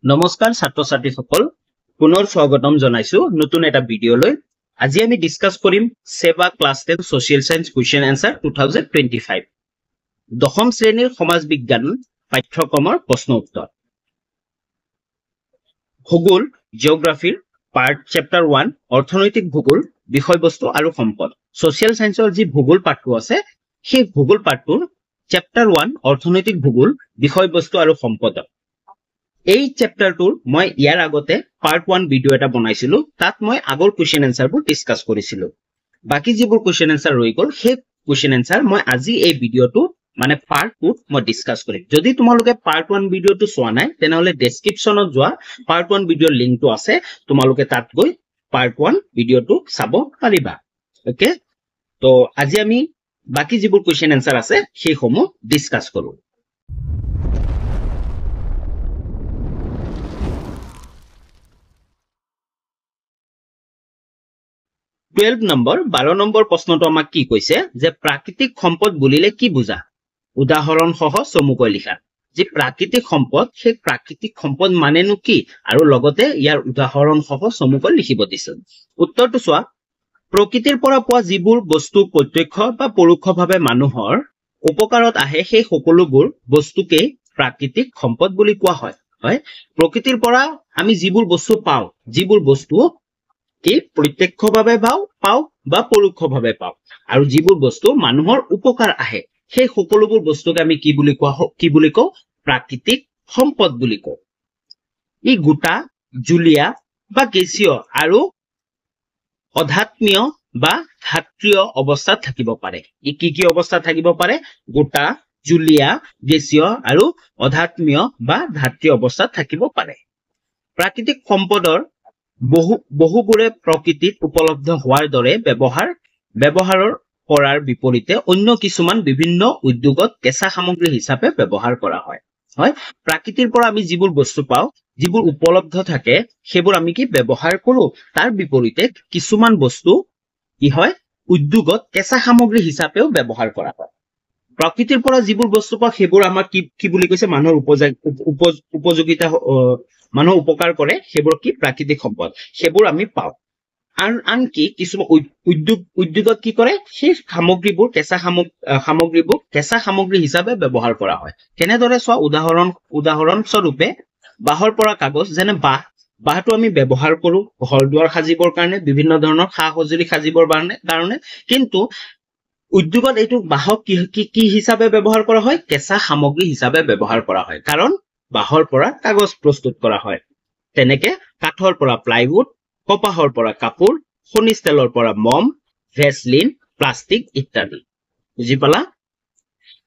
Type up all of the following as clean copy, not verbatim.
নমস্কাৰ ছাত্ৰ ছাত্ৰীসকল পুনৰ স্বাগতম জনাইছো নতুন এটা ভিডিঅলৈ আজি আমি ডিসকাস কৰিম সেবা class 10 social science question answer 2025 দশম শ্ৰেণীৰ সমাজ বিজ্ঞান পাঠ্যক্ৰমৰ প্ৰশ্ন উত্তৰ ভূগোল জিওগ্ৰাফিৰ পাৰ্ট চ্যাপ্টাৰ 1 অৰ্থনৈতিক ভূগোল বিষয়বস্তু আৰু সম্পদ সোশ্যাল সায়েন্সৰ যি ভূগোল পাঠটো আছে সেই ভূগোল পাঠটোৰ চ্যাপ্টাৰ 1 অৰ্থনৈতিক ভূগোল বিষয়বস্তু আৰু সম্পদ এই চ্যাপ্টাৰটোৰ মই ইয়াৰ আগতে পাৰ্ট 1 ভিডিও এটা বনাইছিলো তাত মই আগৰ কোৱেশ্চন আনসাৰবোৰ ডিসকাস কৰিছিলো বাকি যিবোৰ কোৱেশ্চন আনসাৰ ৰৈ গল সেই কোৱেশ্চন আনসাৰ মই আজি এই ভিডিওটো মানে পাৰ্ট 2 মই ডিসকাস কৰিম যদি তোমালোকে পাৰ্ট 1 ভিডিওটো চোৱা নাই তেনেহলে ডেসক্ৰিপচনত যোৱা পাৰ্ট 1 ভিডিওৰ লিংকটো আছে তোমালোকে তাত গৈ পাৰ্ট 1 ভিডিওটো চাব পাৰিবা ওকে তো আজি আমি বাকি যিবোৰ কোৱেশ্চন আনসাৰ আছে সেইসমূহ ডিসকাস কৰো 12 নম্বৰ 12 নম্বৰ প্ৰশ্নটো আমাক কি কৈছে যে প্ৰাকৃতিক সম্পদ বুলিলে কি বুজা উদাহৰণ সহ চমুকৈ লিখা যে প্ৰাকৃতিক সম্পদ সেই প্ৰাকৃতিক সম্পদ মানেনো কি আৰু লগতে ইয়াৰ উদাহৰণ সহ চমুকৈ লিখিব দিছে উত্তৰটো চোৱা প্ৰকৃতিৰ পৰা পোৱা যিবোৰ বস্তু প্ৰত্যক্ষ বা পৰোক্ষভাৱে মানুহৰ উপকাৰত আহে সেই সকলোবোৰ বস্তুকে প্ৰাকৃতিক সম্পদ বুলি কোৱা হয় হয় প্ৰকৃতিৰ পৰা আমি যিবোৰ বস্তু পাওঁ যিবোৰ বস্তু কি প্ৰত্যক্ষভাৱে পাও বা পৰোক্ষভাৱে পাও আৰু যিবোৰ বস্তু মানুহৰ উপকাৰ আহে সেই সকলোবোৰ বস্তুকে আমি কি বুলি কও প্ৰাকৃতিক সম্পদ বুলি কও ই গোটা জুলীয়া বা গেছীয় আৰু অধাত্মীয় বা ধাত্ৰীয় অৱস্থাত থাকিব পাৰে ই কি অৱস্থাত থাকিব পাৰে গোটা জুলীয়া গেছীয় আৰু অধাত্মীয় বা ধাত্ৰীয় অৱস্থাত থাকিব পাৰে প্ৰাকৃতিক সম্পদৰ বহুবোৰে প্ৰকৃতিত উপলব্ধ হোৱাৰ দৰে ব্যৱহাৰৰ কৰাৰ বিপৰীতে অন্য কিছুমান বিভিন্ন উদ্যোগত কেঁচা সামগ্ৰী হিচাপে ব্যৱহাৰ কৰা হয় হয় প্ৰাকৃতিৰ পৰা আমি যিবোৰ বস্তু পাওঁ যিবোৰ উপলব্ধ থাকে সেইবোৰ আমি কি ব্যৱহাৰ কৰো তাৰ বিপৰীতে কিছুমান বস্তু কি হয় উদ্যোগত কেঁচা সামগ্ৰী হিচাপেও ব্যৱহাৰ কৰা হয় প্ৰকৃতিৰ পৰা যিবোৰ বস্তু পাওঁ সেইবোৰ আমাৰ কি বুলি কৈছে মানুহৰ উপযোগিতা মানুহ উপকাৰ কৰে সেইবোৰ কি প্ৰাকৃতিক সম্পদ সেইবোৰ আমি পাওঁ আনকি কিছুমান উদ্যোগত কি কৰে সেই সামগ্ৰীবোৰ কেঁচা সামগ্ৰী হিচাপে ব্যৱহাৰ কৰা হয় কেনেদৰে চোৱা উদাহৰণ স্বৰূপে বাঁহৰ পৰা কাগজ যেনে বাঁহটো আমি ব্যৱহাৰ কৰো ঘৰ দুৱাৰ সাজিবৰ কাৰণে বিভিন্ন ধৰণৰ সা-সঁজুলি সাজিবৰ কাৰণে কিন্তু উদ্যোগত এইটো বাঁহক কি হিচাপে ব্যৱহাৰ কৰা হয় কেঁচা সামগ্ৰী হিচাপে ব্যৱহাৰ কৰা হয় কাৰণ বাঁহৰ পৰা কাগজ প্ৰস্তুত কৰা হয় তেনেকে কাঠৰ পৰা প্লাইউড কপাহৰ পৰা কাপোৰ খনিজ তেলৰ পৰা মম ভেসলিন প্লাষ্টিক ইত্যাদি বুজি পালা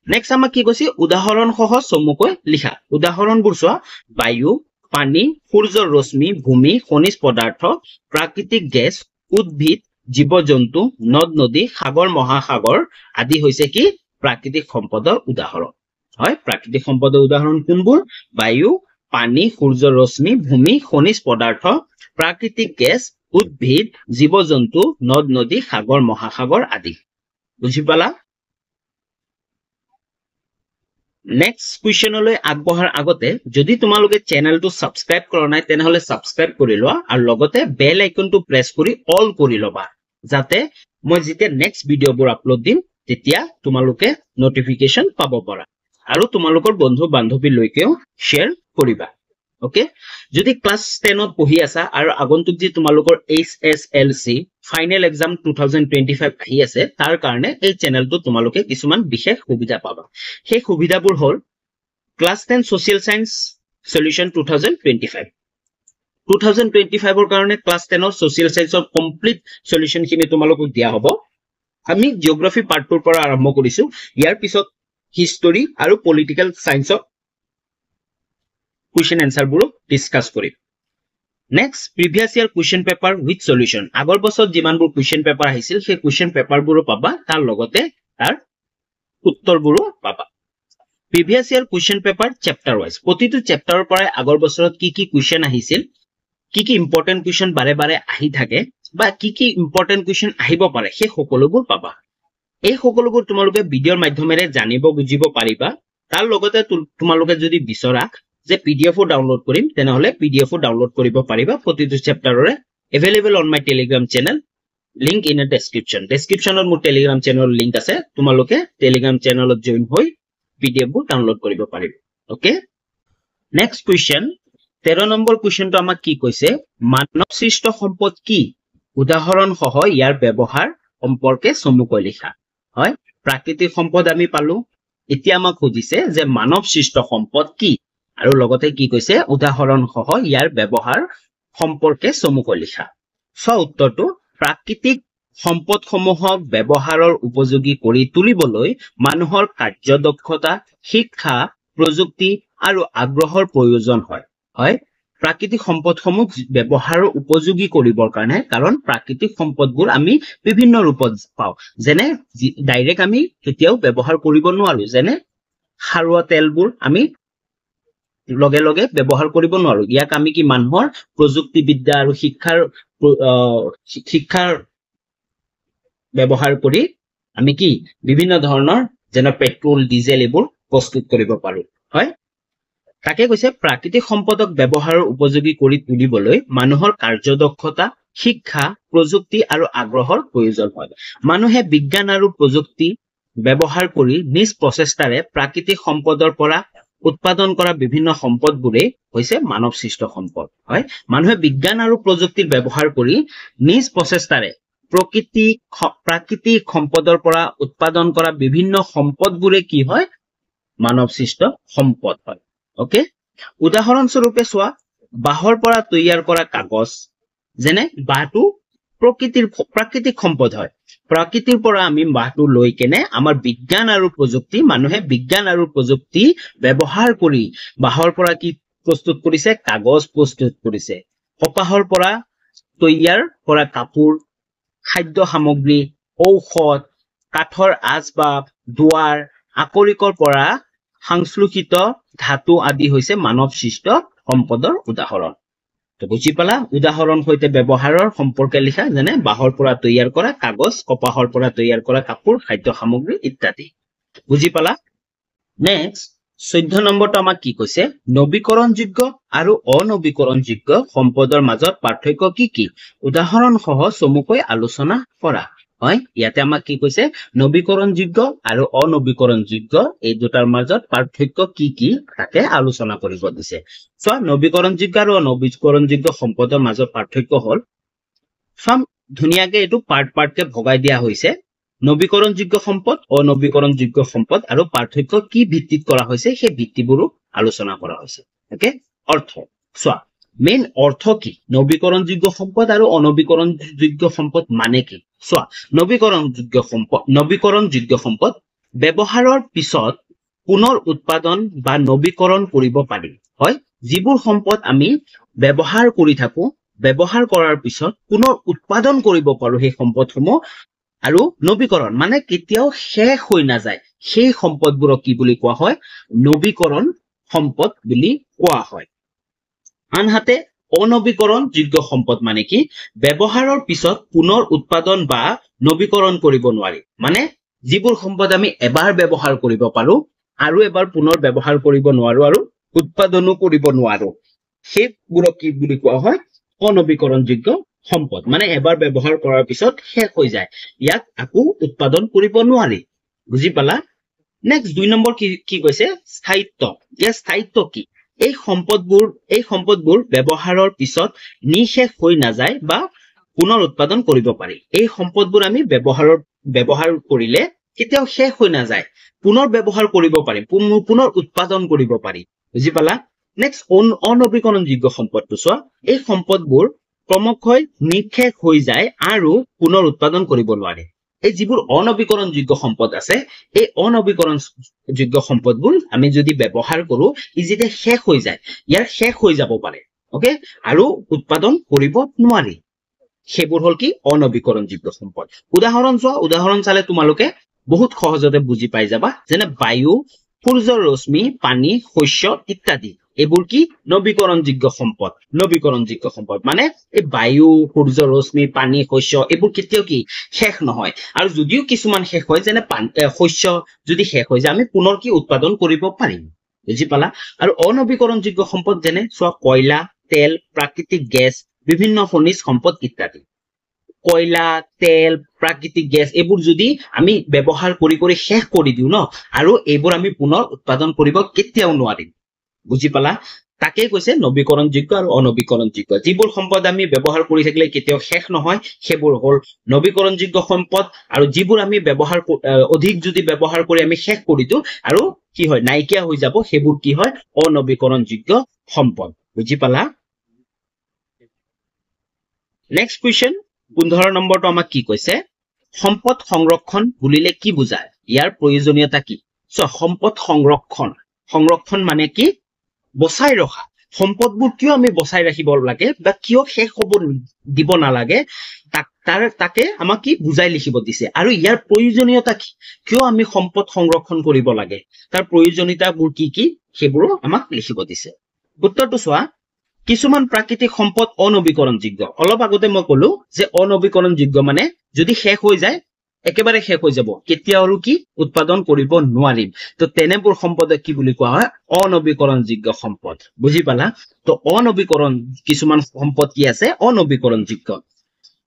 নেক্সট আমাক কি কৈছে উদাহৰণ সহ চমুকৈ লিখা উদাহৰণবোৰ চোৱা বায়ু পানী সূৰ্যৰ ৰশ্মি ভূমি খনিজ পদাৰ্থ প্ৰাকৃতিক গেছ উদ্ভিদ জীৱ-জন্তু নদ-নদী সাগৰ মহাসাগৰ আদি হৈছে কি প্ৰাকৃতিক সম্পদৰ উদাহৰণ হয় প্ৰাকৃতিক সম্পদৰ উদাহৰণ কোনবোৰ বায়ু পানী সূৰ্যৰ ৰশ্মি ভূমি খনিজ পদাৰ্থ প্ৰাকৃতিক গেছ উদ্ভিদ জীৱ-জন্তু নদ-নদী সাগৰ মহাসাগৰ আদি বুজি পালা নেক্সট কোৱেশ্চনলৈ আগবঢ়াৰ আগতে যদি তোমালোকে চেনেলটো সাবস্ক্ৰাইব কৰা নাই তেনেহলে সাবস্ক্ৰাইব কৰি লোৱা আৰু লগতে বেল আইকনটো প্ৰেছ কৰি অল কৰি লবা যাতে মই যেতিয়া নেক্সট ভিডিওবোৰ আপলোড দিম তেতিয়া তোমালোকে নটিফিকেশন পাব পাৰা আৰু তোমালোকৰ বন্ধু বান্ধৱীলৈকেও শেয়াৰ কৰিবা ওকে যদি ক্লাস 10 ত পঢ়ি আছা আৰু আগন্তুক যি তোমালোকৰ HSLC ফাইনেল এক্সাম 2025 আহি আছে তাৰ কাৰণে এই চেনেলটো তোমালোকে কিছুমান বিশেষ সুবিধা পাবা সেই সুবিধাবোৰ হ'ল ক্লাস 10 সোশ্যাল সায়েন্স সলিউশন 2025 ৰ কাৰণে ক্লাস 10 ৰ সোশ্যাল সায়েন্সৰ কমপ্লিট সলিউশন খিনি তোমালোকক দিয়া হ'ব আমি জিওগ্ৰাফি পাৰ্টৰ পৰা আৰম্ভ কৰিছো ইয়াৰ পিছত হিষ্টৰী আৰু পলিটিক্যাল সায়েন্সৰ question answer বুৰো ডিসকাস কৰিম নেক্সট প্ৰিভিয়াস ইয়াৰ question paper with solution আগৰ বছৰ যিমানবোৰ question paper আহিছিল সেই question paper বুৰো পাবা তাৰ লগতে তাৰ উত্তৰবোৰো পাবা প্ৰিভিয়াস ইয়াৰ question paper chapter wise প্ৰতিটো চেপ্টাৰৰ পৰা আগৰ বছৰত কি question আহিছিল কি ইম্পৰ্টেন্ট question বাৰে বাৰে আহি থাকে বা কি ইম্পৰ্টেন্ট question আহিব পাৰে সেই সকলোবোৰ পাবা এই সকলোবোৰ তোমালোকে ভিডিওৰ মাধ্যমেৰে জানিব বুজিব পাৰিবা তাৰ লগতে তোমালোকে যদি বিচৰা যে PDF ডাউনলোড কৰিম তেনেহলে PDF ডাউনলোড কৰিব পাৰিবা প্ৰতিটো চেপ্টাৰৰে available on my telegram channel link in a descriptionত মোৰ telegram channel link আছে তোমালোকে telegram channelত join হৈ PDF ডাউনলোড কৰিব পাৰিবা okay next question 13 নম্বৰ কোৱেশ্চনটো আমাক কি কৈছে মানৱ সৃষ্ট সম্পদ কি উদাহৰণ সহ ইয়াৰ ব্যৱহাৰ সম্পৰ্কে চমুকৈ লিখা হয় প্ৰাকৃতিক সম্পদ আমি পালো এতিয়া আমাক খুজিছে যে মানৱ সৃষ্ট সম্পদ কি আৰু লগতে কি কৈছে উদাহৰণ সহ ইয়াৰ ব্যৱহাৰ সম্পৰ্কে চমুকৈ লিখা সো উত্তৰটো প্ৰাকৃতিক সম্পদসমূহক ব্যৱহাৰৰ উপযোগী কৰি তুলিবলৈ মানুহৰ কাৰ্যদক্ষতা শিক্ষা প্ৰযুক্তি আৰু আগ্ৰহৰ প্ৰয়োজন হয় হয় প্ৰাকৃতিক সম্পদসমূহ ব্যৱহাৰৰ উপযোগী কৰিবৰ কাৰণে কাৰণ প্ৰাকৃতিক সম্পদবোৰ আমি বিভিন্ন ৰূপত পাওঁ যেনে ডাইৰেক্ট আমি কেতিয়াও ব্যৱহাৰ কৰিব নোৱাৰো যেনে সাৰুৱা তেলবোৰ আমি লগে লগে ব্যৱহাৰ কৰিব নোৱাৰো ইয়াক আমি কি মানুহৰ প্ৰযুক্তিবিদ্যা আৰু শিক্ষাৰ ব্যৱহাৰ কৰি আমি কি বিভিন্ন ধৰণৰ যেনে পেট্ৰল ডিজেল এইবোৰ প্ৰস্তুত কৰিব পাৰো হয় তাকে কৈছে প্ৰাকৃতিক সম্পদক ব্যৱহাৰৰ উপযোগী কৰি তুলিবলৈ মানুহৰ কাৰ্যদক্ষতা শিক্ষা প্ৰযুক্তি আৰু আগ্ৰহৰ প্ৰয়োজন হয় মানুহে বিজ্ঞান আৰু প্ৰযুক্তি ব্যৱহাৰ কৰি নিজ প্ৰচেষ্টাৰে প্ৰাকৃতিক সম্পদৰ পৰা উৎপাদন কৰা বিভিন্ন সম্পদবোৰে হৈছে মানৱ সৃষ্ট সম্পদ হয় মানুহে বিজ্ঞান আৰু প্ৰযুক্তিৰ ব্যৱহাৰ কৰি নিজ প্ৰচেষ্টাৰে প্ৰাকৃতিক সম্পদৰ পৰা উৎপাদন কৰা বিভিন্ন সম্পদবোৰে কি হয় মানৱ সৃষ্ট সম্পদ হয় ওকে উদাহৰণ স্বৰূপে চোৱা বাঁহৰ পৰা তৈয়াৰ কৰা কাগজ যেনে বাঁহটো প্ৰাকৃতিক সম্পদ হয় প্ৰকৃতিৰ পৰা আমি বাঁহটো লৈ কেনে আমাৰ বিজ্ঞান আৰু প্ৰযুক্তি মানুহে বিজ্ঞান আৰু প্ৰযুক্তি ব্যৱহাৰ কৰি বাঁহৰ পৰা কি প্ৰস্তুত কৰিছে কাগজ প্ৰস্তুত কৰিছে কপাহৰ পৰা তৈয়াৰ কৰা কাপোৰ খাদ্য সামগ্ৰী ঔষধ কাঠৰ আচবাব দুৱাৰ আকৰিকৰ পৰা সংশ্লেষিত ধাতু আদি হৈছে মানৱ সৃষ্ট সম্পদৰ উদাহৰণ তো বুজি পালা উদাহৰণ সৈতে ব্যৱহাৰৰ সম্পৰ্কে লিখা যেনে বাঁহৰ পৰা তৈয়াৰ কৰা কাগজ কপাহৰ পৰা তৈয়াৰ কৰা কাপোৰ খাদ্য সামগ্ৰী ইত্যাদি বুজি পালা নেক্সট 14 নম্বৰটো আমাক কি কৈছে নৱীকৰণযোগ্য আৰু অনৱীকৰণযোগ্য সম্পদৰ মাজত পাৰ্থক্য কি কি উদাহৰণ সহ চমুকৈ আলোচনা কৰা হয় ইয়াতে আমাক কি কৈছে নৱীকৰণযোগ্য আৰু অনৱীকৰণযোগ্য এই দুটাৰ মাজত পাৰ্থক্য কি কি তাকে আলোচনা কৰিব দিছে সো নৱীকৰণযোগ্য আৰু অনৱীকৰণযোগ্য সম্পদৰ মাজত পাৰ্থক্য হল সম ধুনিয়াকে এটো পাৰ্টকে ভগাই দিয়া হৈছে নৱীকৰণযোগ্য সম্পদ অনৱীকৰণযোগ্য সম্পদ আৰু পাৰ্থক্য কি ভিত্তিত কৰা হৈছে সেই ভিত্তিবোৰো আলোচনা কৰা হৈছে ওকে অৰ্থ সোৱা মেইন অৰ্থ কি নৱীকৰণযোগ্য সম্পদ আৰু অনৱীকৰণযোগ্য সম্পদ মানে কি সোৱা নৱীকৰণযোগ্য সম্পদ ব্যৱহাৰৰ পিছত পুনৰ উৎপাদন বা নৱীকৰণ কৰিব পাৰি হয় যিবোৰ সম্পদ আমি ব্যৱহাৰ কৰি থাকো ব্যৱহাৰ কৰাৰ পিছত পুনৰ উৎপাদন কৰিব পাৰো সেই সম্পদসমূহ আৰু নৱীকৰণ মানে কেতিয়াও শেষ হৈ নাযায় সেই সম্পদবোৰক কি বুলি কোৱা হয় নৱীকৰণ সম্পদ বুলি কোৱা হয় আনহাতে অনৱীকৰণযোগ্য সম্পদ মানে কি ব্যৱহাৰৰ পিছত পুনৰ উৎপাদন বা নৱীকৰণ কৰিব নোৱাৰি মানে যিবোৰ সম্পদ আমি এবাৰ ব্যৱহাৰ কৰিব পাৰো আৰু এবাৰ পুনৰ ব্যৱহাৰ কৰিব নোৱাৰো আৰু উৎপাদনো কৰিব নোৱাৰো সেইবোৰক কি বুলি কোৱা হয় অনৱীকৰণযোগ্য সম্পদ মানে এবাৰ ব্যৱহাৰ কৰাৰ পিছত শেষ হৈ যায় ইয়াক আকৌ উৎপাদন কৰিব নোৱাৰি বুজি পালা নেক্সট 2 নম্বৰ কি কৈছে স্থায়িত্ব ইয়াৰ স্থায়িত্ব কি এই সম্পদবোৰ ব্যৱহাৰৰ পিছত নিশেষ হৈ নাযায় বা পুনৰ উৎপাদন কৰিব পাৰি এই সম্পদবোৰ আমি ব্যৱহাৰ কৰিলে কেতিয়াও শেষ হৈ নাযায় পুনৰ ব্যৱহাৰ কৰিব পাৰি পুনৰ উৎপাদন কৰিব পাৰি বুজি পালা নেক্সট অনৱীকৰণযোগ্য সম্পদটো চোৱা এই সম্পদবোৰ ক্ৰমশই নিশেষ হৈ যায় আৰু পুনৰ উৎপাদন কৰিব নোৱাৰে এই যিবোৰ অনৱীকৰণযোগ্য সম্পদ আছে এই অনৱীকৰণযোগ্য সম্পদবোৰ আমি যদি ব্যৱহাৰ কৰো ই যেতিয়া শেষ হৈ যায় ইয়াৰ শেষ হৈ যাব পাৰে ওকে আৰু উৎপাদন কৰিব নোৱাৰি সেইবোৰ হল কি অনৱীকৰণযোগ্য সম্পদ উদাহৰণ চালে তোমালোকে বহুত সহজতে বুজি পাই যাবা যেনে বায়ু সূৰ্যৰ ৰশ্মি পানী শস্য ইত্যাদি এইবোৰ কি নৱীকৰণযোগ্য সম্পদ মানে এই বায়ু সূৰ্যৰ ৰশ্মি পানী শস্য এইবোৰ কেতিয়াও কি শেষ নহয় আৰু যদিও কিছুমান শেষ হয় যেনে শস্য যদি শেষ হৈ যায় আমি পুনৰ কি উৎপাদন কৰিব পাৰিম বুজি পালা আৰু অনবীকৰণযোগ্য সম্পদ যেনে চোৱা কয়লা তেল প্ৰাকৃতিক গেছ বিভিন্ন খনিজ সম্পদ ইত্যাদি কয়লা তেল প্ৰাকৃতিক গেছ এইবোৰ যদি আমি ব্যৱহাৰ কৰি কৰি শেষ কৰি দিও ন আৰু এইবোৰ আমি পুনৰ উৎপাদন কৰিব কেতিয়াও নোৱাৰিম বুজি পালা তাকে কৈছে নবীকৰণযোগ্য আৰু অনবীকৰণযোগ্য যিবোৰ সম্পদ আমি ব্যৱহাৰ কৰি থাকিলে কেতিয়াও শেষ নহয় সেইবোৰ হ'ল নবীকৰণযোগ্য সম্পদ আৰু যিবোৰ আমি ব্যৱহাৰ অধিক যদি ব্যৱহাৰ কৰি আমি শেষ কৰি দিও আৰু কি হয় নাইকিয়া হৈ যাব সেইবোৰ কি হয় অনবীকৰণযোগ্য সম্পদ বুজি পালা নেক্সট কোৱেশ্চন 15 নম্বৰটো আমাক কি কৈছে সম্পদ সংৰক্ষণ বুলিলে কি বুজায় ইয়াৰ প্ৰয়োজনীয়তা কি সো সম্পদ সংৰক্ষণ মানে কি বচাই ৰখা সম্পদবোৰ কিয় আমি বচাই ৰাখিব লাগে বা কিয় শেষ হ'ব দিব নালাগে তাকে আমাক কি বুজাই লিখিব দিছে আৰু ইয়াৰ প্ৰয়োজনীয়তা কি কিয় আমি সম্পদ সংৰক্ষণ কৰিব লাগে তাৰ প্ৰয়োজনীয়তাবোৰ কি সেইবোৰ আমাক লিখিব দিছে উত্তৰটো চোৱা কিছুমান প্ৰাকৃতিক সম্পদ অনবীকৰণযোগ্য অলপ আগতে মই কলো যে অনবীকৰণযোগ্য মানে যদি শেষ হৈ যায় একেবাৰে শেষ হৈ যাব কেতিয়াও আৰু কি উৎপাদন কৰিব নোৱাৰিম তো তেনেবোৰ সম্পদক কি বুলি কোৱা হয় অনবীকৰণযোগ্য সম্পদ বুজি পালা তো অনবীকৰণ কিছুমান সম্পদ কি আছে অনবীকৰণযোগ্য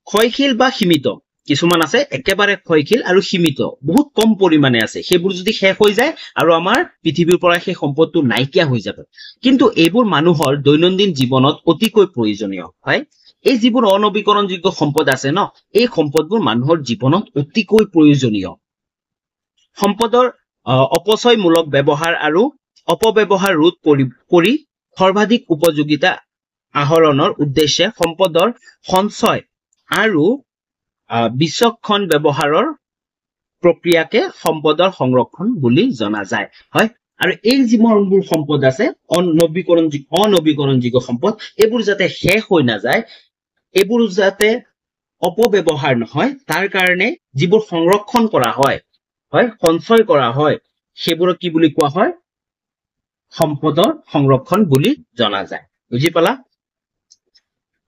ক্ষয়শীল বা সীমিত কিছুমান আছে একেবাৰে ক্ষয়শীল আৰু সীমিত বহুত কম পৰিমাণে আছে সেইবোৰ যদি শেষ হৈ যায় আৰু আমাৰ পৃথিৱীৰ পৰা সেই সম্পদটো নাইকিয়া হৈ যাব কিন্তু এইবোৰ মানুহৰ দৈনন্দিন জীৱনত অতিকৈ প্ৰয়োজনীয় হয় এই যিবোৰ অনবীকৰণযোগ্য সম্পদ আছে ন এই সম্পদবোৰ মানুহৰ জীৱনত অতিকৈ প্ৰয়োজনীয় সম্পদৰ অপচয়মূলক ব্যৱহাৰ আৰু অপব্যৱহাৰ ৰোধ কৰি সৰ্বাধিক উপযোগিতা আহৰণৰ উদ্দেশ্যে সম্পদৰ সঞ্চয় আৰু বিচক্ষণ ব্যৱহাৰৰ প্ৰক্ৰিয়াকে সম্পদৰ সংৰক্ষণ বুলি জনা যায় হয় আৰু এই যিবোৰ সম্পদ আছে অনবীকৰণযোগ্য সম্পদ এইবোৰ যাতে শেষ হৈ নাযায় এইবোৰ যাতে অপব্যৱহাৰ নহয় তাৰ কাৰণে যিবোৰ সংৰক্ষণ কৰা হয় সঞ্চয় কৰা হয় সেইবোৰক কি বুলি কোৱা হয় সম্পদৰ সংৰক্ষণ বুলি জনা যায় বুজি পালা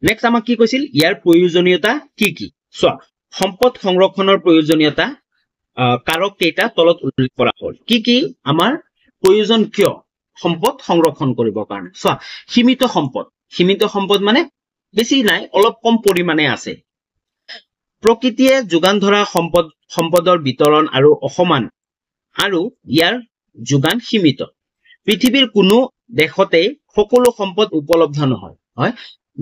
নেক্সট আমাক কি কৈছিল ইয়াৰ প্ৰয়োজনীয়তা কি চোৱা সম্পদ সংৰক্ষণৰ প্ৰয়োজনীয়তা কাৰক কেইটা তলত উল্লেখ কৰা হ'ল কি আমাৰ প্ৰয়োজন কিয় সম্পদ সংৰক্ষণ কৰিবৰ কাৰণে চোৱা সীমিত সম্পদ মানে বেছি নাই অলপ কম পৰিমাণে আছে প্ৰকৃতিয়ে যোগান ধৰা সম্পদৰ বিতৰণ আৰু অসমান আৰু ইয়াৰ যোগান সীমিত পৃথিৱীৰ কোনো দেশতে সকলো সম্পদ উপলব্ধ নহয় হয়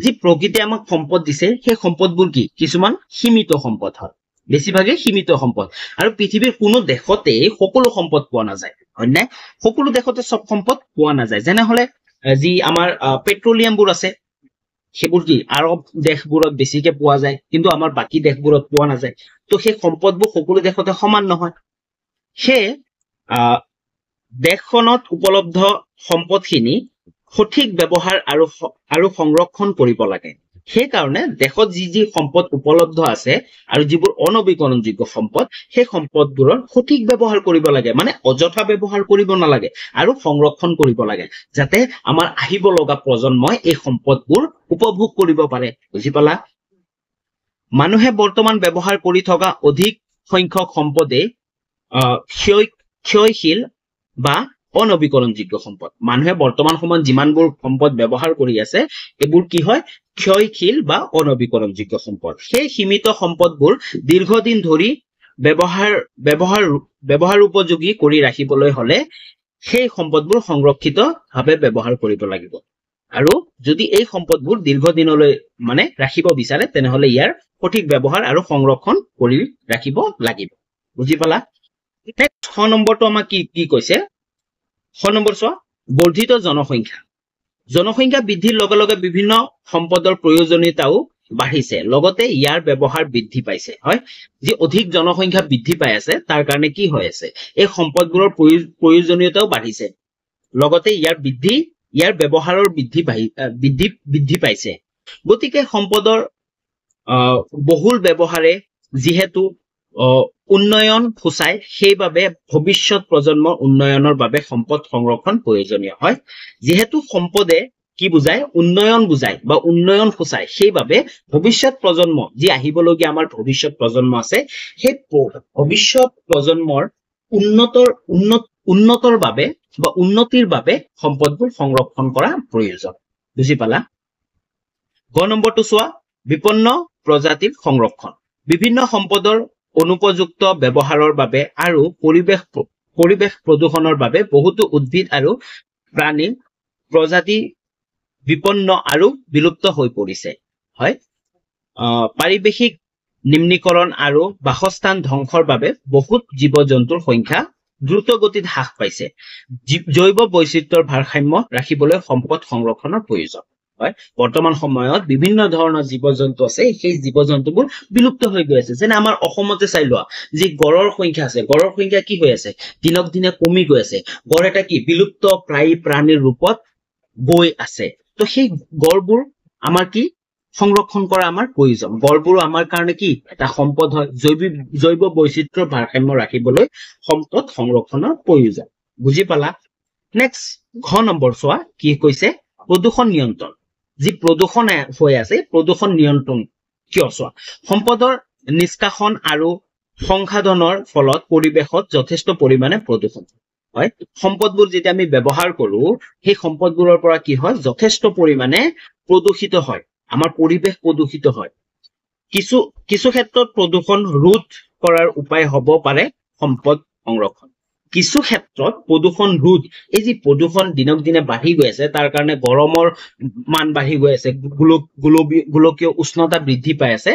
যি প্ৰকৃতিয়ে আমাক সম্পদ দিছে সেই সম্পদবোৰ কি কিছুমান সীমিত সম্পদ হয় বেছিভাগেই সীমিত সম্পদ আৰু পৃথিৱীৰ কোনো দেশতে সকলো সম্পদ পোৱা নাযায় হয় নাই সকলো দেশতে সব সম্পদ পোৱা নাযায় যেনেহলে যি আমাৰ পেট্ৰলিয়ামবোৰ আছে সেইবোৰ কি আৰব দেশবোৰত বেছিকে পোৱা যায় কিন্তু আমাৰ বাকি দেশবোৰত পোৱা নাযায় তো সেই সম্পদবোৰ সকলো দেশতে সমান নহয় সেই দেশখনত উপলব্ধ সম্পদখিনি সঠিক ব্যৱহাৰ আৰু সংৰক্ষণ কৰিব লাগে সেই কাৰণে দেশত যি সম্পদ উপলব্ধ আছে আৰু যিবোৰ অনবীকৰণযোগ্য সম্পদ সেই সম্পদবোৰৰ সঠিক ব্যৱহাৰ কৰিব লাগে মানে অযথা ব্যৱহাৰ কৰিব নালাগে আৰু সংৰক্ষণ কৰিব লাগে যাতে আমাৰ আহিব লগা প্ৰজন্মই এই সম্পদবোৰ উপভোগ কৰিব পাৰে বুজি পালা মানুহে বৰ্তমান ব্যৱহাৰ কৰি থকা অধিক সংখ্যক সম্পদে ক্ষয়শীল বা অনবীকৰণযোগ্য সম্পদ মানুহে বৰ্তমান সময়ত যিমানবোৰ সম্পদ ব্যৱহাৰ কৰি আছে এইবোৰ কি হয় ক্ষয়শীল বা অনবীকৰণযোগ্য সম্পদ সেই সীমিত সম্পদবোৰ দীৰ্ঘদিন ধৰি ব্যৱহাৰ উপযোগী কৰি ৰাখিবলৈ হলে সেই সম্পদবোৰ সংৰক্ষিতভাৱে ব্যৱহাৰ কৰিব লাগিব আৰু যদি এই সম্পদবোৰ দীৰ্ঘদিনলৈ মানে ৰাখিব বিচাৰে তেনেহলে ইয়াৰ সঠিক ব্যৱহাৰ আৰু সংৰক্ষণ কৰি ৰাখিব লাগিব বুজি পালা নেক্সট 6 নম্বৰটো আমাক কি কৈছে 6 নম্বৰ চোৱা বৰ্ধিত জনসংখ্যা বৃদ্ধিৰ লগে লগে বিভিন্ন সম্পদৰ প্ৰয়োজনীয়তাও বাঢ়িছে লগতে ইয়াৰ ব্যৱহাৰ বৃদ্ধি পাইছে হয় যি অধিক জনসংখ্যা বৃদ্ধি পাই আছে তাৰ কাৰণে কি হৈ আছে এই সম্পদবোৰৰ প্ৰয়োজনীয়তাও বাঢ়িছে লগতে ইয়াৰ ব্যৱহাৰৰ বৃদ্ধি পাইছে গতিকে সম্পদৰ বহুল ব্যৱহাৰে যিহেতু উন্নয়ন সূচায় সেইবাবে ভৱিষ্যত প্ৰজন্মৰ উন্নয়নৰ বাবে সম্পদ সংৰক্ষণ প্ৰয়োজনীয় হয় যেহেতু সম্পদে কি বুজায় উন্নয়ন বুজায় বা উন্নয়ন সূচায় সেইবাবে ভৱিষ্যত প্ৰজন্ম যি আহিবলগীয়া আমাৰ ভৱিষ্যত প্ৰজন্ম আছে সেই ভৱিষ্যত প্ৰজন্মৰ উন্নতৰ বাবে বা উন্নতিৰ বাবে সম্পদবোৰ সংৰক্ষণ কৰা প্ৰয়োজন বুজি পালা গ নম্বৰটো চোৱা বিপন্ন প্ৰজাতিৰ সংৰক্ষণ বিভিন্ন সম্পদৰ অনুপযুক্ত ব্যৱহাৰৰ বাবে আৰু পৰিৱেশ প্ৰদূষণৰ বাবে বহুতো উদ্ভিদ আৰু প্ৰাণীৰ প্ৰজাতি বিপন্ন আৰু বিলুপ্ত হৈ পৰিছে হয় পাৰিৱেশিক নিম্নীকৰণ আৰু বাসস্থান ধ্বংসৰ বাবে বহুত জীৱ-জন্তুৰ সংখ্যা দ্ৰুত গতিত হ্ৰাস পাইছে জৈৱ বৈচিত্ৰ্যৰ ভাৰসাম্য ৰাখিবলৈ সম্পদ সংৰক্ষণৰ প্ৰয়োজন হয় বৰ্তমান সময়ত বিভিন্ন ধৰণৰ জীৱ-জন্তু আছে সেই জীৱ-জন্তুবোৰ বিলুপ্ত হৈ গৈ আছে যেনে আমাৰ অসমতে চাই লোৱা যি গড়ৰ সংখ্যা আছে গড়ৰ সংখ্যা কি হৈ আছে দিনক দিনে কমি গৈ আছে গড় এটা কি বিলুপ্ত প্ৰাণীৰ ৰূপত গৈ আছে তো সেই গড়বোৰ আমাৰ কি সংৰক্ষণ কৰা আমাৰ প্ৰয়োজন গড়বোৰ আমাৰ কাৰণে কি এটা সম্পদ হয় জৈৱ বৈচিত্ৰ্যৰ ভাৰসাম্য ৰাখিবলৈ সম্পদ সংৰক্ষণৰ প্ৰয়োজন বুজি পালা নেক্সট ঘ নম্বৰ চোৱা কি কৈছে প্ৰদূষণ নিয়ন্ত্ৰণ যি প্ৰদূষণ হৈ আছে প্ৰদূষণ নিয়ন্ত্ৰণ কিয় চোৱা সম্পদৰ নিষ্কাশন আৰু সংসাধনৰ ফলত পৰিৱেশত যথেষ্ট পৰিমাণে প্ৰদূষণ হয় সম্পদবোৰ যেতিয়া আমি ব্যৱহাৰ কৰো সেই সম্পদবোৰৰ পৰা কি হয় যথেষ্ট পৰিমাণে প্ৰদূষিত হয় আমাৰ পৰিৱেশ প্ৰদূষিত হয় কিছু ক্ষেত্ৰত প্ৰদূষণ ৰোধ কৰাৰ উপায় হ'ব পাৰে সম্পদ সংৰক্ষণ কিছু ক্ষেত্ৰত প্ৰদূষণ ৰোধ এই যি প্ৰদূষণ দিনক দিনে বাঢ়ি গৈ আছে তাৰ কাৰণে গৰমৰ মান বাঢ়ি গৈ আছে গোলকীয় উষ্ণতা বৃদ্ধি পাই আছে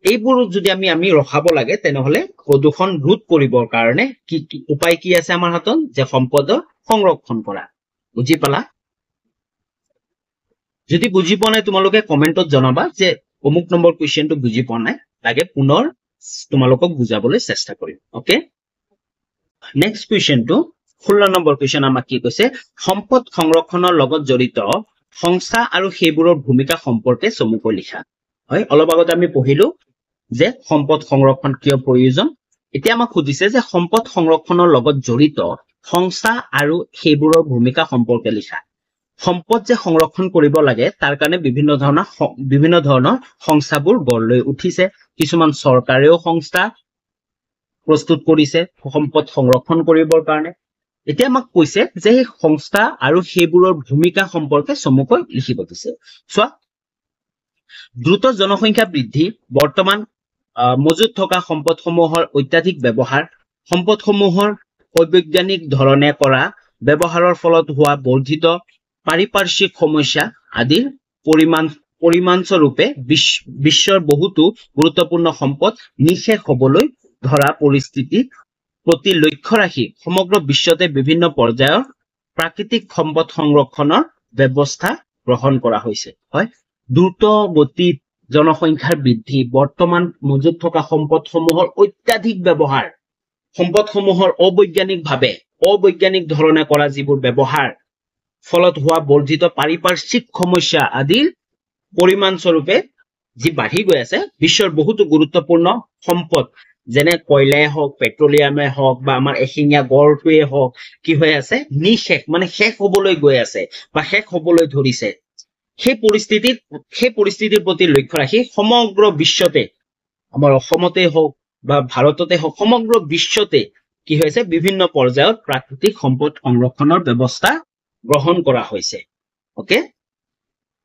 এইবোৰ যদি আমি ৰখাব লাগে তেনেহলে প্ৰদূষণ ৰোধ কৰিবৰ কাৰণে কি উপায় কি আছে আমাৰ হাতত যে সম্পদৰ সংৰক্ষণ কৰা বুজি পালা যদি বুজি পোৱা নাই তোমালোকে কমেন্টত জনাবা যে অমুক নম্বৰ কোৱেশ্চনটো বুজি পোৱা নাই লাগে পুনৰ তোমালোকক বুজাবলৈ চেষ্টা কৰিম ওকে নেক্সট কোৱেশ্চনটো 16 নম্বৰ কোৱেশ্চন আমাক কি কৈছে সম্পদ সংৰক্ষণৰ লগত জড়িত সংস্থা আৰু সেইবোৰৰ ভূমিকা সম্পৰ্কে চমুকৈ লিখা হয় অলপ আগত আমি পঢ়িলো যে সম্পদ সংৰক্ষণ কিয় প্ৰয়োজন এতিয়া আমাক সুধিছে যে সম্পদ সংৰক্ষণৰ লগত জড়িত সংস্থা আৰু সেইবোৰৰ ভূমিকা সম্পৰ্কে লিখা সম্পদ যে সংৰক্ষণ কৰিব লাগে তাৰ কাৰণে বিভিন্ন ধৰণৰ সংস্থাবোৰ গঢ় লৈ উঠিছে কিছুমান চৰকাৰেও সংস্থা প্ৰস্তুত কৰিছে সম্পদ সংৰক্ষণ কৰিবৰ কাৰণে এতিয়া আমাক কৈছে যে এই সংস্থা আৰু সেইবোৰৰ ভূমিকা সম্পৰ্কে চমুকৈ লিখিব দিছে চোৱা দ্ৰুত জনসংখ্যা বৃদ্ধি বৰ্তমান মজুত থকা সম্পদসমূহৰ অত্যাধিক ব্যৱহাৰ সম্পদসমূহৰ অবৈজ্ঞানিক ধৰণে কৰা ব্যৱহাৰৰ ফলত হোৱা বৰ্ধিত পাৰিপাৰ্শ্বিক সমস্যা আদিৰ পৰিমাণস্বৰূপে বিশ্বৰ বহুতো গুৰুত্বপূৰ্ণ সম্পদ নিঃশেষ হবলৈ ধৰা পৰিস্থিতিৰ প্ৰতি লক্ষ্য ৰাখি সমগ্ৰ বিশ্বতে বিভিন্ন পৰ্যায়ৰ প্ৰাকৃতিক সম্পদ সংৰক্ষণৰ ব্যৱস্থা গ্ৰহণ কৰা হৈছে হয় দ্ৰুত গতিত জনসংখ্যাৰ বৃদ্ধি বৰ্তমান মজুত থকা সম্পদসমূহৰ অত্যাধিক ব্যৱহাৰ সম্পদসমূহৰ অবৈজ্ঞানিক ধৰণে কৰা যিবোৰ ব্যৱহাৰ ফলত হোৱা বৰ্ধিত পাৰিপাৰ্শ্বিক সমস্যা আদিৰ পৰিমাণস্বৰূপে যি বাঢ়ি গৈ আছে বিশ্বৰ বহুতো গুৰুত্বপূৰ্ণ সম্পদ যেনে কয়লাই হওক পেট্ৰলিয়ামে হওক বা আমাৰ এশিঙীয়া গড়টোৱে হওক কি হৈ আছে নিঃশেষ মানে শেষ হবলৈ গৈ আছে বা শেষ হবলৈ ধৰিছে সেই পৰিস্থিতিৰ প্ৰতি লক্ষ্য ৰাখি সমগ্ৰ বিশ্বতে আমাৰ অসমতে হওক বা ভাৰততে হওক সমগ্ৰ বিশ্বতে কি হৈছে বিভিন্ন পৰ্যায়ত প্ৰাকৃতিক সম্পদ সংৰক্ষণৰ ব্যৱস্থা গ্ৰহণ কৰা হৈছে ওকে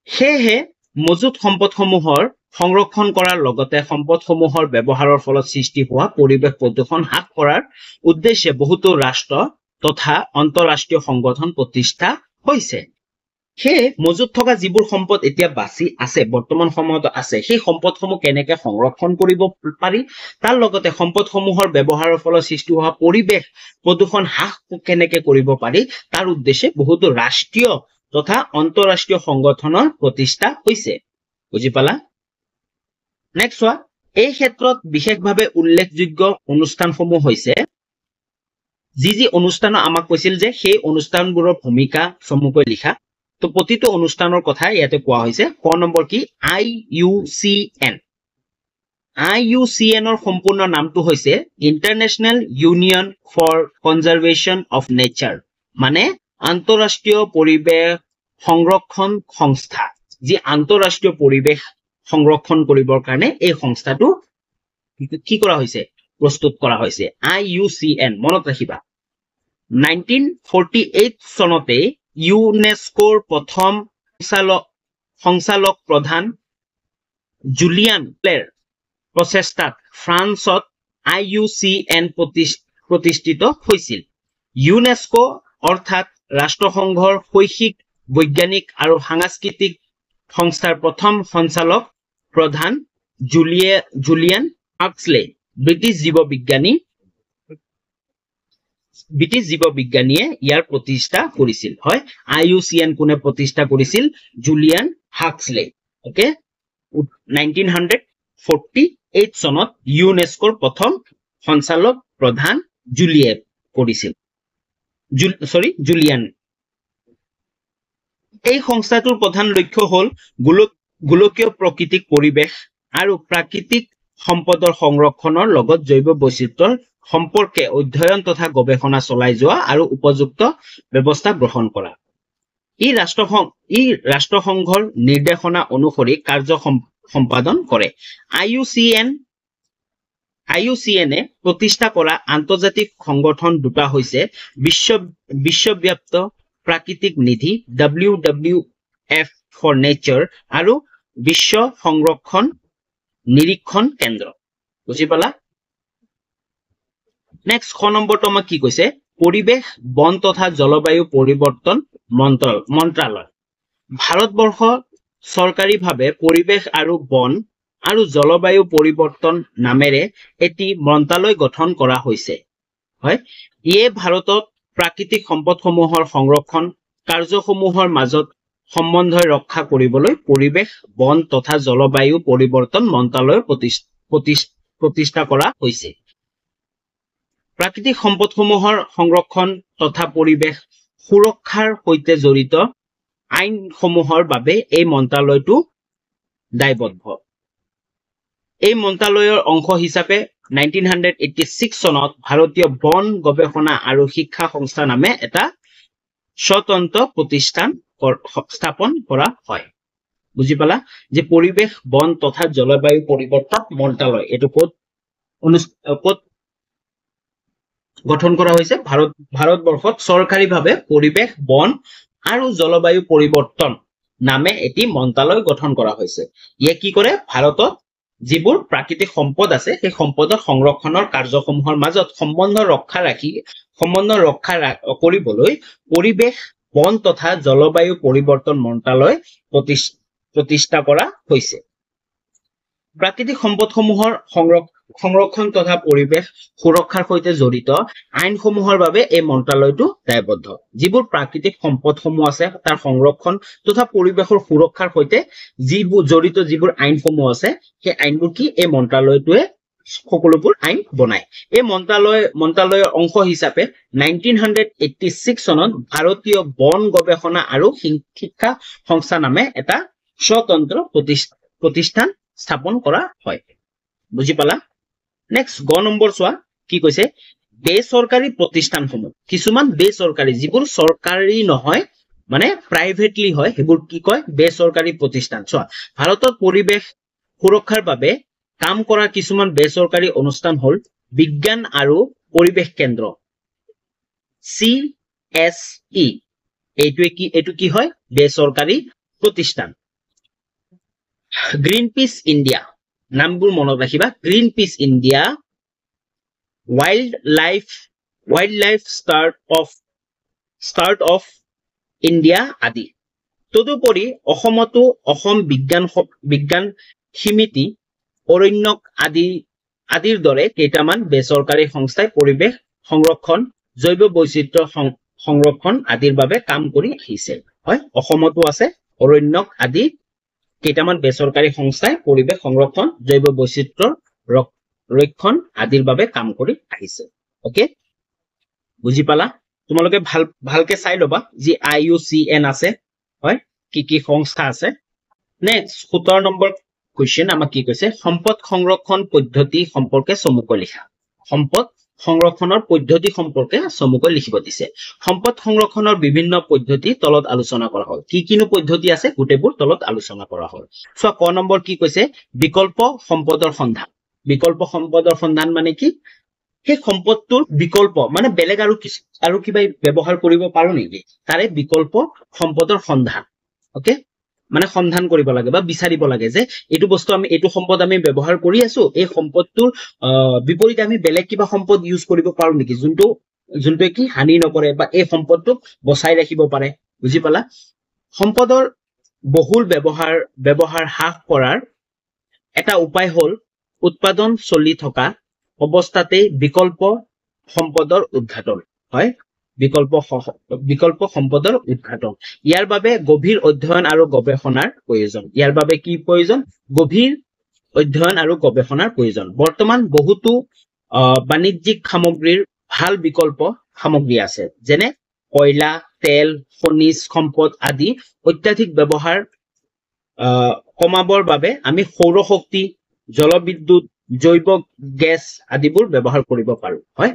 সেয়েহে মজুত সম্পদসমূহৰ সংৰক্ষণ কৰাৰ লগতে সম্পদসমূহৰ ব্যৱহাৰৰ ফলত সৃষ্টি হোৱা পৰিৱেশ প্ৰদূষণ হ্ৰাস কৰাৰ উদ্দেশ্যে বহুতো ৰাষ্ট্ৰ তথা আন্তঃৰাষ্ট্ৰীয় সংগঠন প্ৰতিষ্ঠা হৈছে সেই মজুত থকা যিবোৰ সম্পদ এতিয়া বাছি আছে বৰ্তমান সময়ত আছে সেই সম্পদসমূহ কেনেকৈ সংৰক্ষণ কৰিব পাৰি তাৰ লগতে সম্পদসমূহৰ ব্যৱহাৰৰ ফলত সৃষ্টি হোৱা পৰিৱেশ প্ৰদূষণ হ্ৰাস কেনেকৈ কৰিব পাৰি তাৰ উদ্দেশ্যে বহুতো ৰাষ্ট্ৰীয় তথা আন্তঃৰাষ্ট্ৰীয় সংগঠনৰ প্ৰতিষ্ঠা হৈছে বুজি পালা নেক্সট চোৱা এই ক্ষেত্ৰত বিশেষভাৱে উল্লেখযোগ্য অনুষ্ঠানসমূহ হৈছে যি অনুষ্ঠান আমাক কৈছিল যে সেই অনুষ্ঠানবোৰৰ ভূমিকা চমুকৈ লিখা তো প্ৰতিটো অনুষ্ঠানৰ কথা ইয়াতে কোৱা হৈছে ক নম্বৰ কি IUCN ৰ সম্পূৰ্ণ নামটো হৈছে international union for conservation of nature মানে আন্তঃৰাষ্ট্ৰীয় পৰিৱেশ সংৰক্ষণ সংস্থা যি আন্তঃৰাষ্ট্ৰীয় পৰিৱেশ সংৰক্ষণ কৰিবৰ কাৰণে এই সংস্থাটো কি কৰা হৈছে প্ৰস্তুত কৰা হৈছে IUCN মনত ৰাখিবা 1948 চনতে ইউনেস্কোৰ প্ৰথম সঞ্চালক প্ৰধান জুলিয়ান প্লেৰ প্ৰচেষ্টাত ফ্ৰান্সত IUCN প্ৰতিষ্ঠিত হৈছিল। ইউনেস্কো অৰ্থাৎ ৰাষ্ট্ৰসংঘৰ শৈক্ষিক বৈজ্ঞানিক আৰু সাংস্কৃতিক সংস্থাৰ প্ৰথম সঞ্চালক প্ৰধান জুলিয়ান হাক্সলে ব্ৰিটিছ জীৱবিজ্ঞানীয়ে ইয়াৰ প্ৰতিষ্ঠা কৰিছিল। হয়, IUCN কোনে প্ৰতিষ্ঠা কৰিছিল? জুলিয়ান হাক্সলে। ওকে, 1948 চনত ইউনেস্কোৰ প্ৰথম সঞ্চালক প্ৰধান জুলিয়ান। এই সংস্থাটোৰ প্ৰধান লক্ষ্য হ'ল গোলকীয় প্ৰাকৃতিক পৰিৱেশ আৰু প্ৰাকৃতিক সম্পদৰ সংৰক্ষণৰ লগত জৈৱ বৈচিত্ৰ্যৰ সম্পৰ্কে অধ্যয়ন তথা গৱেষণা চলাই যোৱা আৰু উপযুক্ত ব্যৱস্থা গ্ৰহণ কৰা। ই ৰাষ্ট্ৰসংঘৰ নিৰ্দেশনা অনুসৰি কাৰ্য সম্পাদন কৰে। IUCN-এ প্ৰতিষ্ঠা কৰা আন্তৰ্জাতিক সংগঠন দুটা হৈছে বিশ্বব্যাপ্ত প্ৰাকৃতিক নিধি WWF ফৰ নেচাৰ আৰু বিশ্ব সংৰক্ষণ নিৰীক্ষণ কেন্দ্ৰ। বুজি পালা? নেক্সট খ নম্বৰটো আমাক কি কৈছে? পৰিৱেশ বন তথা জলবায়ু পৰিৱৰ্তন মন্ত্ৰালয়। ভাৰতবৰ্ষ চৰকাৰীভাৱে পৰিৱেশ আৰু বন আৰু জলবায়ু পৰিৱৰ্তন নামেৰে এটি মন্ত্ৰালয় গঠন কৰা হৈছে। হয়, ইয়ে ভাৰতত প্ৰাকৃতিক সম্পদসমূহৰ সংৰক্ষণ কাৰ্যসমূহৰ মাজত সমন্বয় ৰক্ষা কৰিবলৈ পৰিৱেশ বন তথা জলবায়ু পৰিৱৰ্তন মন্ত্ৰালয়ৰ প্ৰতিষ্ঠা কৰা হৈছে। প্ৰাকৃতিক সম্পদসমূহৰ সংৰক্ষণ তথা পৰিৱেশ সুৰক্ষাৰ সৈতে জড়িত আইনসমূহৰ বাবে এই মন্ত্ৰালয়টো দায়বদ্ধ। এই মন্ত্ৰালয়ৰ অংশ হিচাপে 1986 চনত ভাৰতীয় বন গৱেষণা আৰু শিক্ষা সংস্থা নামে এটা স্বতন্ত্ৰ প্ৰতিষ্ঠান স্থাপন কৰা হয়। বুজি পালা? যে পৰিৱেশ বন তথা জলবায়ু পৰিৱৰ্তন মন্ত্ৰালয় এইটো ক'ত গঠন কৰা হৈছে? ভাৰতবৰ্ষত চৰকাৰীভাৱে পৰিৱেশ বন আৰু জলবায়ু পৰিৱৰ্তন নামে এটি মন্ত্ৰালয় গঠন কৰা হৈছে। ইয়ে কি কৰে? ভাৰতত যিবোৰ প্ৰাকৃতিক সম্পদ আছে সেই সম্পদৰ সংৰক্ষণৰ কাৰ্যসমূহৰ মাজত সম্বন্ধ ৰক্ষা কৰিবলৈ পৰিৱেশ বন তথা জলবায়ু পৰিৱৰ্তন মন্ত্ৰালয় প্ৰতিষ্ঠা কৰা হৈছে। প্ৰাকৃতিক সম্পদসমূহৰ সংৰক্ষণ তথা পৰিৱেশ সুৰক্ষাৰ সৈতে জড়িত আইনসমূহৰ বাবে এই মন্ত্ৰালয়টো দায়বদ্ধ। যিবোৰ প্ৰাকৃতিক সম্পদসমূহ আছে তাৰ সংৰক্ষণ তথা পৰিৱেশৰ সুৰক্ষাৰ সৈতে জড়িত যিবোৰ আইনসমূহ আছে সেই আইনবোৰ কি? এই মন্ত্ৰালয়টোৱে সকলোবোৰ আইন বনায়। এই মন্ত্ৰালয়ৰ অংশ হিচাপে 1986 চনত ভাৰতীয় বন গৱেষণা আৰু শিক্ষা সংস্থা নামে এটা স্বতন্ত্ৰ প্ৰতিষ্ঠান স্থাপন কৰা হয়। বুজি পালা? নেক্সট গ নম্বৰ চোৱা কি কৈছে? বেচৰকাৰী প্ৰতিষ্ঠানসমূহ, কিছুমান বেচৰকাৰী যিবোৰ চৰকাৰী নহয় মানে প্ৰাইভেটলি হয় সেইবোৰ কি কয়? বেচৰকাৰী প্ৰতিষ্ঠান। চোৱা, ভাৰতত পৰিৱেশ সুৰক্ষাৰ বাবে কাম কৰা কিছুমান বেচৰকাৰী অনুষ্ঠান হ'ল বিজ্ঞান আৰু পৰিৱেশ কেন্দ্ৰ CSE। এইটো কি হয়? বেচৰকাৰী প্ৰতিষ্ঠান। গ্ৰীণ পিচ ইণ্ডিয়া, নামবোৰ মনত ৰাখিবা। Greenpeace India, wildlife start of India আদি। তদুপৰি অসমতো অসম বিজ্ঞান সমিতি, অৰণ্যক আদিৰ দৰে কেইটামান বেচৰকাৰী সংস্থাই পৰিৱেশ সংৰক্ষণ জৈৱ বৈচিত্ৰ্য সংৰক্ষণ আদিৰ বাবে কাম কৰি আহিছে। হয়, অসমতো আছে অৰণ্যক আদি কেইটামান বেচৰকাৰী সংস্থাই পৰিৱেশ সংৰক্ষণ জৈৱ বৈচিত্ৰ্য ৰক্ষণ আদিৰ বাবে কাম কৰি আহিছে। ওকে, বুজি পালা? তোমালোকে ভালকে চাই ল'বা যি IUCN আছে, হয়, কি সংস্থা আছে। নেক্সট 17 নম্বৰ কুৱেশ্যন আমাক কি কৈছে? সম্পদ সংৰক্ষণ পদ্ধতি সম্পৰ্কে চমুকৈ লিখা। সম্পদ সংৰক্ষণৰ পদ্ধতি সম্পৰ্কে চমুকৈ লিখিব দিছে। সম্পদ সংৰক্ষণৰ বিভিন্ন পদ্ধতি তলত আলোচনা কৰা হ'ল। কিনো পদ্ধতি আছে গোটেইবোৰ তলত আলোচনা কৰা হ'ল। চোৱা, ক নম্বৰ কি কৈছে? বিকল্প সম্পদৰ সন্ধান। বিকল্প সম্পদৰ সন্ধান মানে কি? সেই সম্পদটোৰ বিকল্প মানে বেলেগ আৰু কিবা ব্যৱহাৰ কৰিব পাৰো নেকি তাৰে বিকল্প সম্পদৰ সন্ধান ওকে মানে সন্ধান কৰিব লাগে বা বিচাৰিব লাগে যে এইটো বস্তু আমি এইটো সম্পদ আমি ব্যৱহাৰ কৰি আছো এই সম্পদটোৰ বিপৰীতে আমি বেলেগ কিবা সম্পদ ইউজ কৰিব পাৰো নেকি যোনটোৱে কি হানি নকৰে বা এই সম্পদটোক বচাই ৰাখিব পাৰে বুজি পালা সম্পদৰ বহুল ব্যৱহাৰ হ্ৰাস কৰাৰ এটা উপায় হ'ল উৎপাদন চলি থকা অৱস্থাতে বিকল্প সম্পদৰ উদ্ঘাটন হয় বিকল্প সম্পদৰ উদ্ঘাটন ইয়াৰ বাবে গভীৰ অধ্যয়ন আৰু গৱেষণাৰ প্ৰয়োজন ইয়াৰ বাবে কি প্ৰয়োজন গভীৰ অধ্যয়ন আৰু গৱেষণাৰ প্ৰয়োজন বৰ্তমান বহুতো বাণিজ্যিক সামগ্ৰীৰ ভাল বিকল্প সামগ্ৰী আছে যেনে কয়লা তেল খনিজ সম্পদ আদি অত্যাধিক ব্যৱহাৰ কমাবৰ বাবে আমি সৌৰ শক্তি জলবিদ্যুৎ জৈৱ গেছ আদিবোৰ ব্যৱহাৰ কৰিব পাৰো হয়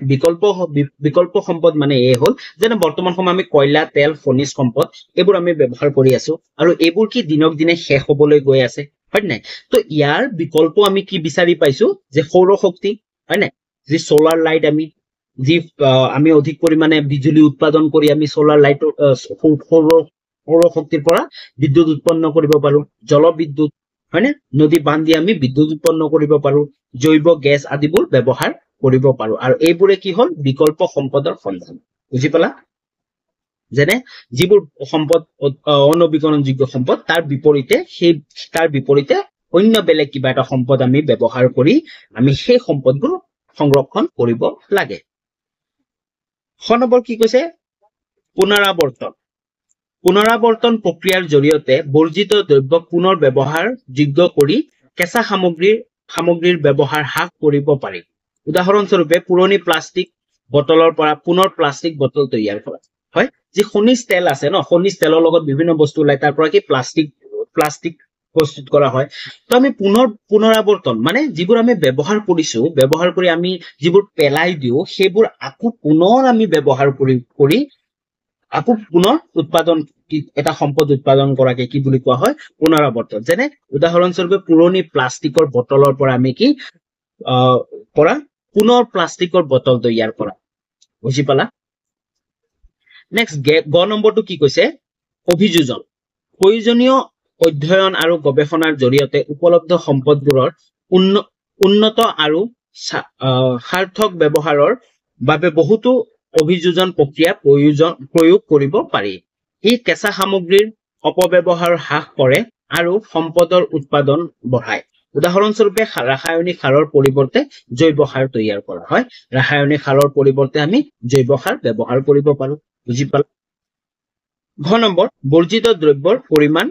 বিকল্প সম্পদ মানে এই হ'ল যেনে বৰ্তমান সময় আমি কয়লা তেল খনিজ সম্পদ এইবোৰ আমি ব্যৱহাৰ কৰি আছো আৰু এইবোৰ কি দিনক দিনে শেষ হ'বলৈ গৈ আছে হয় নাই তো ইয়াৰ বিকল্প আমি কি বিচাৰি পাইছো যে সৌৰ শক্তি হয় নাই যি সোলাৰ লাইট আমি অধিক পৰিমাণে বিজুলী উৎপাদন কৰি আমি সোলাৰ লাইট সৌৰ শক্তিৰ পৰা বিদ্যুৎ উৎপন্ন কৰিব পাৰো জলবিদ্যুৎ হয় না নদী বান্ধ দি আমি বিদ্যুৎ উৎপন্ন কৰিব পাৰো জৈৱ গেছ আদিবোৰ ব্যৱহাৰ কৰিব পাৰো আৰু এইবোৰে কি হ'ল বিকল্প সম্পদৰ সন্ধান বুজি পালা যেনে যিবোৰ সম্পদ অনবীকৰণযোগ্য সম্পদ তাৰ বিপৰীতে অন্য বেলেগ কিবা এটা সম্পদ আমি ব্যৱহাৰ কৰি আমি সেই সম্পদবোৰ সংৰক্ষণ কৰিব লাগে 6 নম্বৰ কি কৈছে পুনৰাবৰ্তন প্ৰক্ৰিয়াৰ জৰিয়তে বৰ্জিত দ্ৰব্য পুনৰ ব্যৱহাৰ যোগ্য কৰি কেঁচা সামগ্ৰীৰ ব্যৱহাৰ হ্ৰাস কৰিব পাৰি উদাহৰণস্বৰূপে পুৰণি প্লাষ্টিক বটলৰ পৰা পুনৰ প্লাষ্টিক বটল তৈয়াৰ কৰা হয় যি খনিজ তেল আছে ন খনিজ তেলৰ লগত বিভিন্ন বস্তু ওলাই তাৰ পৰা কি প্লাষ্টিক প্ৰস্তুত কৰা হয় তো আমি পুনৰাবৰ্তন মানে যিবোৰ আমি ব্যৱহাৰ কৰি আমি যিবোৰ পেলাই দিও সেইবোৰ আকৌ পুনৰ আমি ব্যৱহাৰ কৰি আকৌ পুনৰ উৎপাদন এটা সম্পদ উৎপাদন কৰাকে কি বুলি কোৱা হয় পুনৰাবৰ্তন যেনে উদাহৰণস্বৰূপে পুৰণি প্লাষ্টিকৰ বটলৰ পৰা আমি কি পুনৰ প্লাষ্টিকৰ বটল তৈয়াৰ কৰা বুজি পালা নেক্সট গ নম্বৰটো কি কৈছে অভিযোজন প্ৰয়োজনীয় অধ্যয়ন আৰু গৱেষণাৰ জৰিয়তে উপলব্ধ সম্পদবোৰৰ উন্নত আৰু সাৰ্থক ব্যৱহাৰৰ বাবে বহুতো অভিযোজন প্ৰক্ৰিয়া প্ৰয়োগ কৰিব পাৰি ই কেঁচা সামগ্ৰীৰ অপব্যৱহাৰ হ্ৰাস কৰে আৰু সম্পদৰ উৎপাদন বঢ়ায় উদাহৰণস্বৰূপে ৰাসায়নিক সাৰৰ পৰিৱৰ্তে জৈৱ সাৰ তৈয়াৰ কৰা হয় ৰাসায়নিক সাৰৰ পৰিৱৰ্তে আমি জৈৱ সাৰ ব্যৱহাৰ কৰিব পাৰো বুজি পালা ঘ নম্বৰ বৰ্জিত দ্ৰব্যৰ পৰিমাণ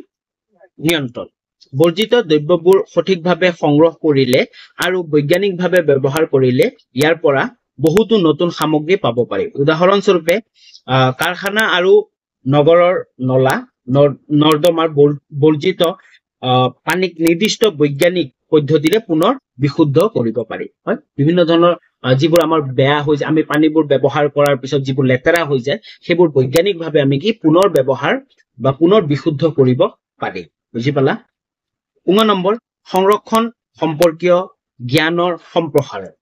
নিয়ন্ত্ৰণ বৰ্জিত দ্ৰব্যবোৰ সঠিকভাৱে সংগ্ৰহ কৰিলে আৰু বৈজ্ঞানিকভাৱে ব্যৱহাৰ কৰিলে ইয়াৰ পৰা বহুতো নতুন সামগ্ৰী পাব পাৰি উদাহৰণস্বৰূপে কাৰখানা আৰু নগৰৰ নলা নৰ্দমাৰ বৰ্জিত পানীক নিৰ্দিষ্ট বৈজ্ঞানিক পদ্ধতিৰে পুনৰ বিশুদ্ধ কৰিব পাৰি হয় বিভিন্ন ধৰণৰ যিবোৰ আমাৰ বেয়া হৈ যায় আমি পানীবোৰ ব্যৱহাৰ কৰাৰ পিছত যিবোৰ লেতেৰা হৈ যায় সেইবোৰ বৈজ্ঞানিকভাৱে আমি কি পুনৰ ব্যৱহাৰ বা পুনৰ বিশুদ্ধ কৰিব পাৰি বুজি পালা 9 নম্বৰ সংৰক্ষণ সম্পৰ্কীয় জ্ঞানৰ সম্প্ৰসাৰণ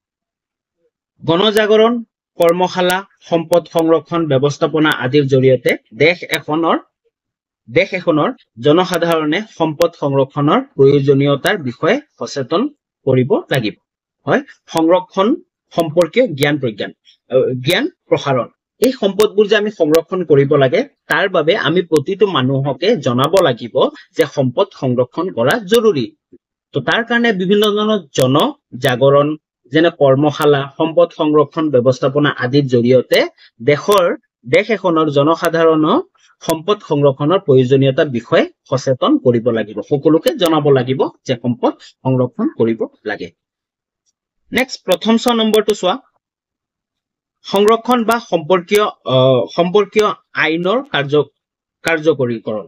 গণজাগৰণ কৰ্মশালা সম্পদ সংৰক্ষণ ব্যৱস্থাপনা আদিৰ জৰিয়তে দেশ এখনৰ জনসাধাৰণে সম্পদ সংৰক্ষণৰ প্ৰয়োজনীয়তাৰ বিষয়ে সচেতন কৰিব লাগিব হয় সংৰক্ষণ সম্পৰ্কীয় জ্ঞান প্ৰসাৰণ এই সম্পদবোৰ যে আমি সংৰক্ষণ কৰিব লাগে তাৰ বাবে আমি প্ৰতিটো মানুহকে জনাব লাগিব যে সম্পদ সংৰক্ষণ কৰা জৰুৰী তো তাৰ কাৰণে বিভিন্ন ধৰণৰ জনজাগৰণ যেনে কৰ্মশালা সম্পদ সংৰক্ষণ ব্যৱস্থাপনা আদিৰ জৰিয়তে দেশ এখনৰ জনসাধাৰণক সম্পদ সংৰক্ষণৰ প্ৰয়োজনীয়তাৰ বিষয়ে সচেতন কৰিব লাগিব সকলোকে জনাব লাগিব যে সম্পদ সংৰক্ষণ কৰিব লাগে নেক্সট প্ৰথম 6 নম্বৰটো চোৱা সংৰক্ষণ বা সম্পৰ্কীয় আইনৰ কাৰ্যকৰীকৰণ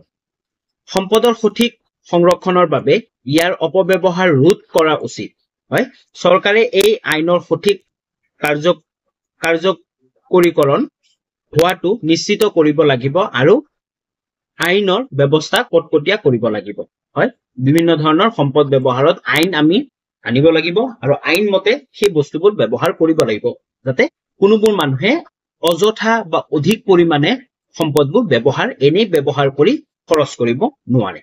সম্পদৰ সঠিক সংৰক্ষণৰ বাবে ইয়াৰ অপব্যৱহাৰ ৰোধ কৰা উচিত হয় চৰকাৰে এই আইনৰ সঠিক কাৰ্যকৰীকৰণ হোৱাটো নিশ্চিত কৰিব লাগিব আৰু আইনৰ ব্যৱস্থা কটকটীয়া কৰিব লাগিব হয় বিভিন্ন ধৰণৰ সম্পদ ব্যৱহাৰত আইন আমি আনিব লাগিব আৰু আইন মতে সেই বস্তুবোৰ ব্যৱহাৰ কৰিব লাগিব যাতে কোনোবোৰ মানুহে অযথা বা অধিক পৰিমাণে সম্পদবোৰ এনেই ব্যৱহাৰ কৰি খৰচ কৰিব নোৱাৰে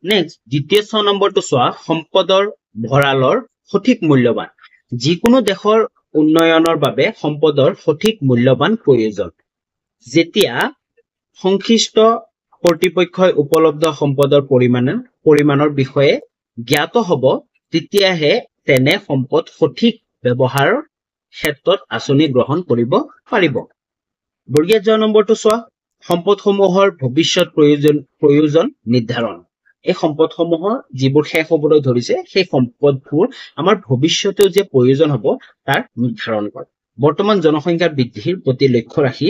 নেক্সট দ্বিতীয় 6 নম্বৰটো চোৱা সম্পদৰ ভঁৰালৰ সঠিক মূল্যবান যিকোনো দেশৰ উন্নয়নৰ বাবে সম্পদৰ সঠিক মূল্যবান প্ৰয়োজন যেতিয়া সংশ্লিষ্ট কৰ্তৃপক্ষই উপলব্ধ সম্পদৰ পৰিমাণৰ বিষয়ে জ্ঞাত হ'ব তেতিয়াহে তেনে সম্পদ সঠিক ব্যৱহাৰৰ ক্ষেত্ৰত আঁচনি গ্ৰহণ কৰিব পাৰিব বৰ্গীয় জ নম্বৰটো চোৱা সম্পদসমূহৰ ভৱিষ্যত প্ৰয়োজন নিৰ্ধাৰণ এই সম্পদসমূহৰ যিবোৰ শেষ হ'বলৈ ধৰিছে সেই সম্পদবোৰ আমাৰ ভৱিষ্যতেও যে প্ৰয়োজন হ'ব তাৰ নিৰ্ধাৰণ কৰে বৰ্তমান জনসংখ্যাৰ বৃদ্ধিৰ প্ৰতি লক্ষ্য ৰাখি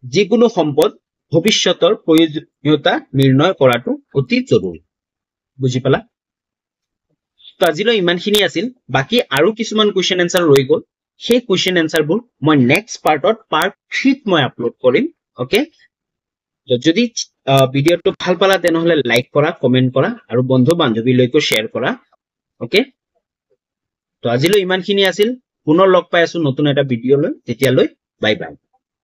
যিকোনো সম্পদ ভৱিষ্যতৰ প্ৰয়োজনীয়তা নিৰ্ণয় কৰাটো অতি জৰুৰী বুজি পালা তো আজিলৈ ইমানখিনি আছিল বাকি আৰু কিছুমান কোৱেশ্চন এনসাৰ ৰৈ গ'ল সেই কোৱেশ্চন এনসাৰবোৰ মই নেক্সট পাৰ্টত পাৰ্ট 3 ত মই আপলোড কৰিম ওকে যদি ভিডিঅটো ভাল পালা তেনেহলে লাইক কৰা কমেন্ট কৰা আৰু বন্ধু বান্ধৱীলৈকো শ্বেয়াৰ কৰা ওকে তো আজিলৈ ইমানখিনি আছিল পুনৰ লগ পাই আছো নতুন এটা ভিডিঅ লৈ তেতিয়ালৈ বাই বাই